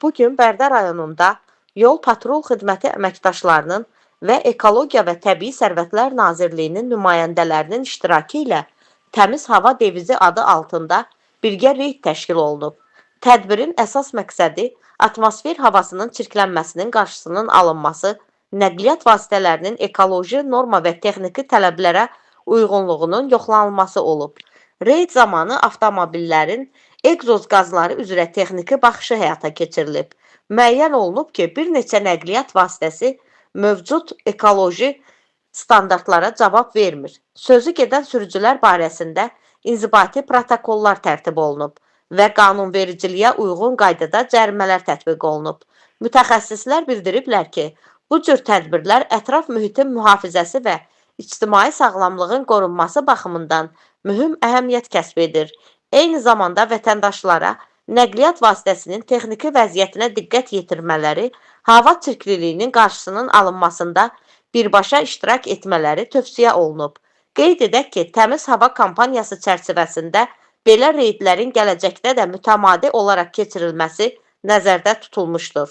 Bugün Bərdə rayonunda Yol Patrul Xidməti əməkdaşlarının və Ekologiya və Təbii Sərvətlər Nazirliyinin nümayəndələrinin iştirakı ilə Təmiz Hava devizi adı altında birgə reyd təşkil olunub. Tədbirin əsas məqsədi atmosfer havasının çirklənməsinin qarşısının alınması, nəqliyyat vasitələrinin ekoloji norma və texniki tələblərə uyğunluğunun yoxlanılması olub. Reyd zamanı avtomobillərin egzoz qazları üzrə texniki baxışı həyata keçirilib. Müəyyən olunub ki, bir neçə nəqliyyat vasitəsi mövcud ekoloji standartlara cavab vermir. Sözü gedən sürücülər barəsində inzibati protokollar tərtib olunub və qanunvericiliyə uyğun qaydada cərimələr tətbiq olunub. Mütəxəssislər bildiriblər ki, bu cür tədbirlər ətraf mühitin mühafizəsi və ictimai sağlamlığın qorunması baxımından mühüm əhəmiyyət kəsb edir. Eyni zamanda vətəndaşlara nəqliyyat vasitəsinin texniki vəziyyətinə diqqət yetirmələri, hava çirkliliyinin qarşısının alınmasında birbaşa iştirak etmələri tövsiyə olunub. Qeyd edək ki, Təmiz Hava kampaniyası çərçivəsində belə reydlərin gələcəkdə də mütəmadi olaraq keçirilməsi nəzərdə tutulmuşdur.